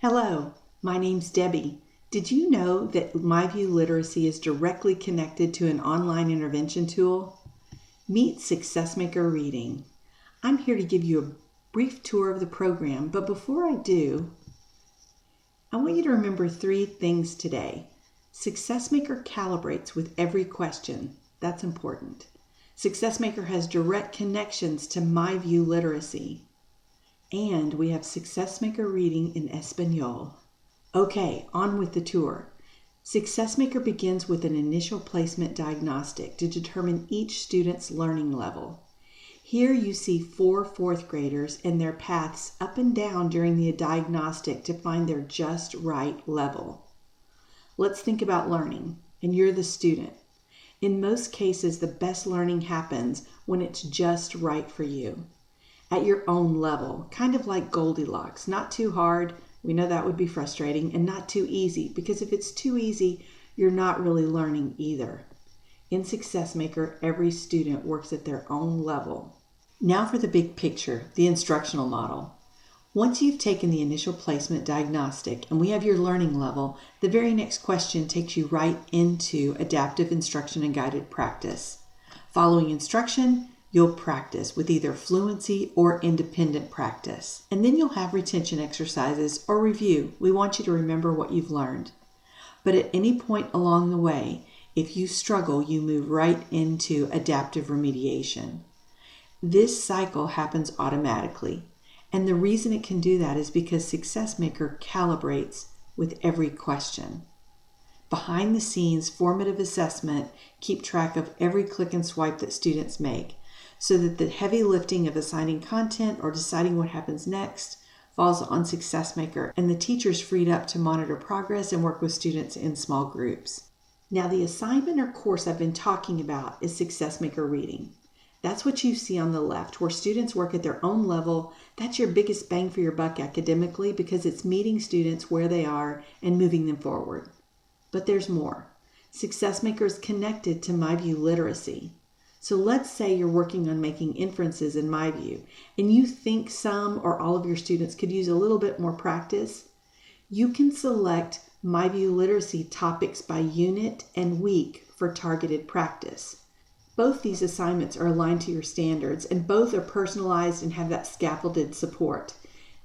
Hello, my name's Debbie. Did you know that MyView Literacy is directly connected to an online intervention tool? Meet SuccessMaker Reading. I'm here to give you a brief tour of the program, but before I do, I want you to remember 3 things today. SuccessMaker calibrates with every question. That's important. SuccessMaker has direct connections to MyView Literacy. And we have SuccessMaker Reading in Espanol. Okay, on with the tour. SuccessMaker begins with an initial placement diagnostic to determine each student's learning level. Here you see 4 4th graders and their paths up and down during the diagnostic to find their just right level. Let's think about learning, and you're the student. In most cases, the best learning happens when it's just right for you. At your own level, kind of like Goldilocks, not too hard, we know that would be frustrating, and not too easy, because if it's too easy, you're not really learning either. In SuccessMaker, every student works at their own level. Now for the big picture, the instructional model. Once you've taken the initial placement diagnostic and we have your learning level, the very next question takes you right into adaptive instruction and guided practice. Following instruction, you'll practice with either fluency or independent practice. And then you'll have retention exercises or review. We want you to remember what you've learned. But at any point along the way, if you struggle, you move right into adaptive remediation. This cycle happens automatically. And the reason it can do that is because SuccessMaker calibrates with every question. Behind the scenes, formative assessment keep track of every click and swipe that students make, so that the heavy lifting of assigning content or deciding what happens next falls on SuccessMaker, and the teacher's freed up to monitor progress and work with students in small groups. Now, the assignment or course I've been talking about is SuccessMaker Reading. That's what you see on the left, where students work at their own level. That's your biggest bang for your buck academically because it's meeting students where they are and moving them forward. But there's more. SuccessMaker is connected to MyView Literacy. So let's say you're working on making inferences in MyView, and you think some or all of your students could use a little bit more practice. You can select MyView Literacy topics by unit and week for targeted practice. Both these assignments are aligned to your standards, and both are personalized and have that scaffolded support.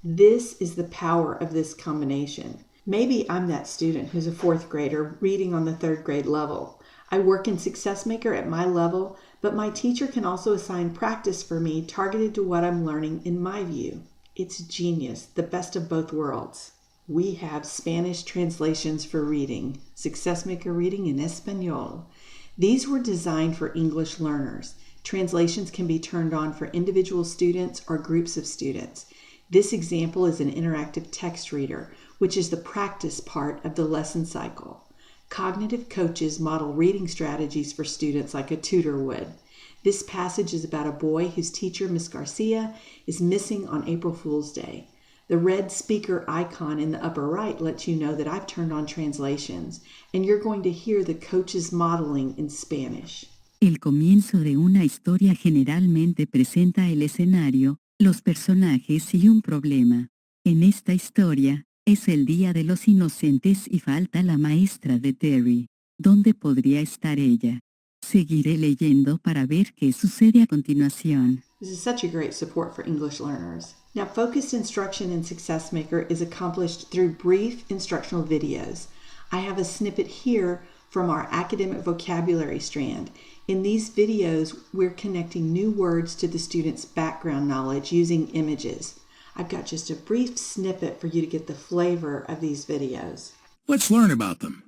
This is the power of this combination. Maybe I'm that student who's a 4th grader reading on the 3rd grade level. I work in SuccessMaker at my level, but my teacher can also assign practice for me targeted to what I'm learning in MyView. It's genius, the best of both worlds. We have Spanish translations for reading, SuccessMaker Reading in Espanol. These were designed for English learners. Translations can be turned on for individual students or groups of students. This example is an interactive text reader, which is the practice part of the lesson cycle. Cognitive coaches model reading strategies for students like a tutor would. This passage is about a boy whose teacher, Miss Garcia, is missing on April Fool's Day. The red speaker icon in the upper right lets you know that I've turned on translations, and you're going to hear the coach's modeling in Spanish. El comienzo de una historia generalmente presenta el escenario, los personajes y un problema. En esta historia, es el Día de los Inocentes y falta la maestra de Terry. ¿Dónde podría estar ella? Seguiré leyendo para ver qué sucede a continuación. This is such a great support for English learners. Now, focused instruction in SuccessMaker is accomplished through brief instructional videos. I have a snippet here from our academic vocabulary strand. In these videos, we're connecting new words to the student's background knowledge using images. I've got just a brief snippet for you to get the flavor of these videos. Let's learn about them.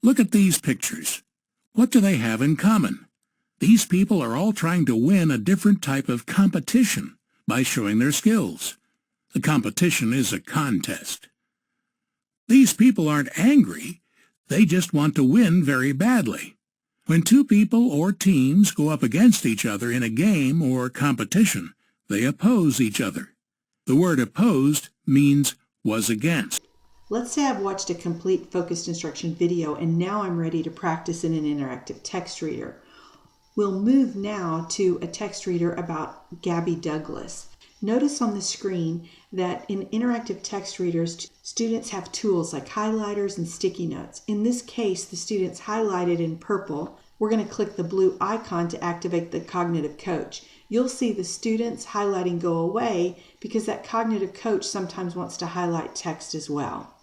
Look at these pictures. What do they have in common? These people are all trying to win a different type of competition by showing their skills. The competition is a contest. These people aren't angry. They just want to win very badly. When 2 people or teams go up against each other in a game or competition, they oppose each other. The word opposed means was against. Let's say I've watched a complete focused instruction video and now I'm ready to practice in an interactive text reader. We'll move now to a text reader about Gabby Douglas. Notice on the screen that in interactive text readers, students have tools like highlighters and sticky notes. In this case, the students highlighted in purple. We're going to click the blue icon to activate the cognitive coach. You'll see the students highlighting go away because that cognitive coach sometimes wants to highlight text as well.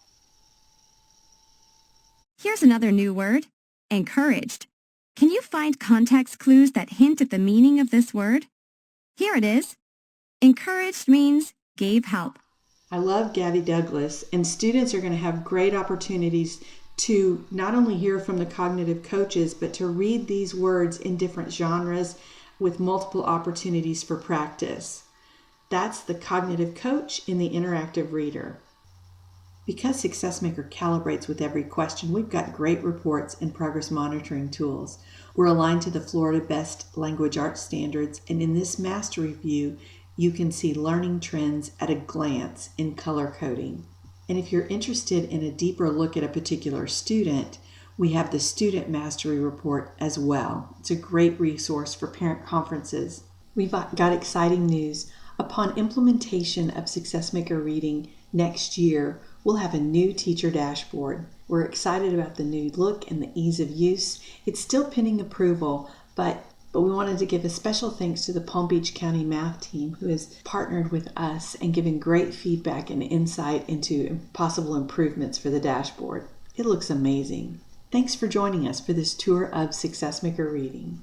Here's another new word, encouraged. Can you find context clues that hint at the meaning of this word? Here it is. Encouraged means gave help. I love Gabby Douglas, and students are going to have great opportunities to not only hear from the cognitive coaches, but to read these words in different genres with multiple opportunities for practice. That's the cognitive coach in the interactive reader. Because SuccessMaker calibrates with every question, we've got great reports and progress monitoring tools. We're aligned to the Florida Best Language Arts Standards, and in this mastery view, you can see learning trends at a glance in color coding. And if you're interested in a deeper look at a particular student, we have the Student Mastery Report as well. It's a great resource for parent conferences. We've got exciting news. Upon implementation of SuccessMaker Reading next year, we'll have a new teacher dashboard. We're excited about the new look and the ease of use. It's still pending approval, but we wanted to give a special thanks to the Palm Beach County math team who has partnered with us and given great feedback and insight into possible improvements for the dashboard. It looks amazing. Thanks for joining us for this tour of SuccessMaker Reading.